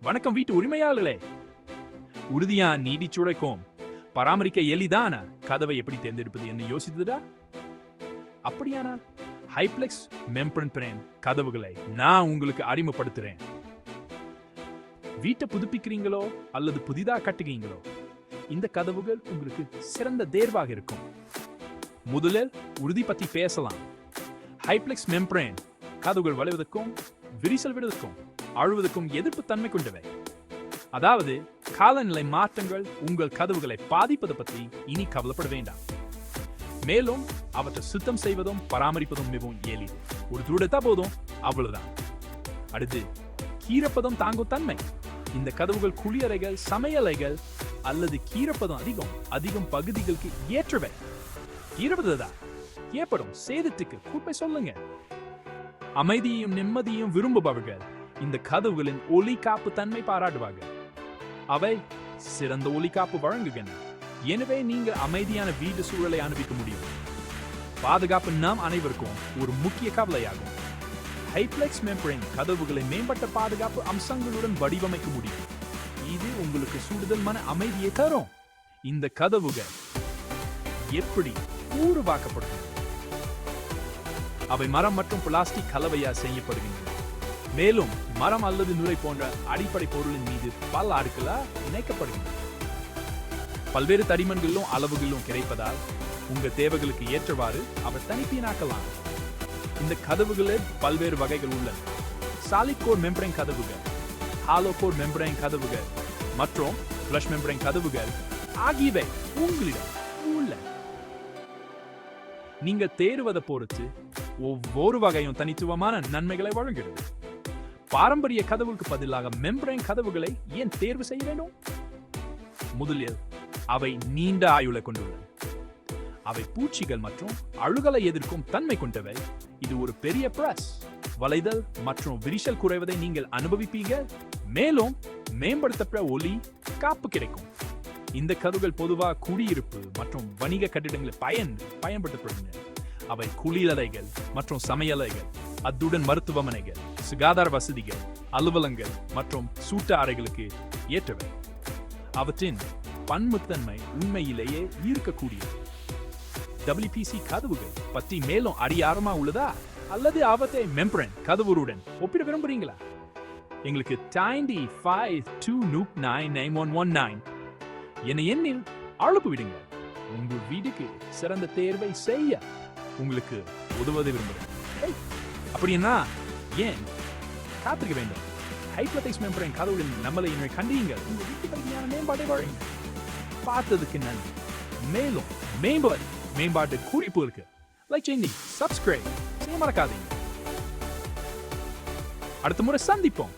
வணக்கம் வீட்டு உரிமையாளர்களே. உறுதியா நீடிச்சுழைக்கும் பராமரிக்க எளிதான கதவை எப்படி தேர்ந்தெடுப்பது என்று யோசித்ததா? அப்படியானால் ஹைப்ளெக்ஸ் மெம்பரன் கதவுகளை நான் உங்களுக்கு அறிமுகப்படுத்துறேன். வீட்டை புதுப்பிக்கிறீங்களோ அல்லது புதிதாக கட்டுகிறீங்களோ, இந்த கதவுகள் உங்களுக்கு சிறந்த தேர்வாக இருக்கும். முதலில் உறுதி பற்றி பேசலாம். ஹைப்ளெக்ஸ் மெம்பரன் கதவுகள் வளைவதற்கும் விரிசல் விடுவதற்கும் அழுவதற்கும் எதிர்ப்பு தன்மை கொண்டவை. அதாவது காலநிலை மாற்றங்கள் உங்கள் கதவுகளை பாதிப்பதை பற்றி இனி கவலைப்பட வேண்டாம். மேலும் அவற்றை சுத்தம் செய்வதும் பராமரிப்பதும் மிகவும் எளிது. ஒரு துடைத்தா போதும், அவ்வளவுதான். அடுத்து கீரப்பதம் தாங்கும் தன்மை. இந்த கதவுகள் குளியறைகள், சமையலைகள் அல்லது கீரப்பதம் அதிகம் பகுதிகளுக்கு ஏற்றவை. கீரப்பதா ஏற்படும் சேதத்துக்கு கூப்பை சொல்லுங்க. அமைதியையும் நிம்மதியும் விரும்புபவர்கள் இந்த கதவுகளின் ஒலி காப்பு தன்மை பாராட்டுவார்கள். அவை சிறந்த ஒலி காப்பு வழங்குகின்றன. எனவே நீங்கள் அமைதியான வீட்டு சூழலை அனுபவிக்க முடியும். பாதுகாப்பு நாம் அனைவருக்கும் ஒரு முக்கிய கவலையாகும். ஹைப்ளெக்ஸ் மெம்பரன் கதவுகளை மேம்பட்ட பாதுகாப்பு அம்சங்களுடன் வடிவமைக்க முடியும். இது உங்களுக்கு கூடுதல் மன அமைதியை தரும். இந்த கதவுகள் எப்படி உருவாக்கப்படுகின்றன? அவை மரம் மற்றும் பிளாஸ்டிக் கலவையால் செய்யப்படுகின்றன. மேலும் மரம் அல்லது நுரை போன்ற அடிப்படை பொருளின் மீது பல அடுக்களால் இணைக்கப்படுகின்றன. பல்வேறு தடிமன்களிலும் அளவுகளிலும் கிடைப்பதால் உங்கள் தேவைகளுக்கு ஏற்றவாறு அவை தனிப்பீனாக்கலாம். இந்த கதவுகளில் பல்வேறு வகைகள் உள்ளன. சாலிட் கோர் மெம்பரன் கதவுகள், ஹாலோ கோர் மெம்பரன் கதவுகள் மற்றும் ஃப்ளஷ் மெம்பரன் கதவுகள் ஆகியவை உங்களிடம் உள்ளன. நீங்க தேர்வதை பொறுத்து ஒவ்வொரு வகையும் தனித்துவமான நன்மைகளை வழங்குகிறது. பாரம்பரிய கதவுக்கு பதிலாக மெம்பரன் கதவுகளை ஏன் தேர்வு செய்ய வேண்டும்? முதலில் அவை நீண்ட ஆயுளை கொண்டுள்ளன. அவை பூச்சிகள் மற்றும் அழுகலை எதிர்க்கும் தன்மை கொண்டவை. இது ஒரு பெரிய பிளஸ். வளைதல் மற்றும் விரிசல் குறைவதை நீங்கள் அனுபவிப்பீர்கள். மேலும் மேம்படுத்தப்பட்ட ஒலி காப்பு கிடைக்கும். இந்த கதவுகள் பொதுவாக குடியிருப்பு மற்றும் வணிக கட்டிடங்களில் பயன்படுத்தப்படுகின்றன. அவை குளியலறைகள் மற்றும் சமையலறைகள், அத்துடன் மருத்துவமனைகள், சுகாதார வசதிகள், அலுவலகங்கள் மற்றும் சூட்ட அறைகளுக்கு ஏற்றவை. அவற்றின் பன்முகத்தன்மை உண்மையிலேயே ஈர்க்கக்கூடியது. WPC கதவுகள் பற்றி மேலும் அறியாரமா உள்ளதா அல்லது அவற்றை மெம்பரன் கதவுடன் ஒப்பிட விரும்புறீங்களா? எங்களுக்கு 95299119 என எண்ணில் அழைப்பு விடுங்க. உங்கள் வீட்டுக்கு சிறந்த தேர்வை செய்ய உங்களுக்கு உதவ விரும்புகிறேன். அப்படின்னா ஏன் காத்திருக்க வேண்டும்? ஹைப்ளெக்ஸ் மெம்பரன் கதவுடன் நம்மளை கண்டீங்கள். உங்கள் வீட்டு கல்வியான மேம்பாட்டை வழங்க பார்த்ததுக்கு நன்றி. மேலும் மேம்பாட்டு குறிப்பு இருக்கு. லைக் செய்யுங்க, சப்ஸ்கிரைப் செய்ய மறக்காதீங்க. அடுத்த முறை சந்திப்போம்.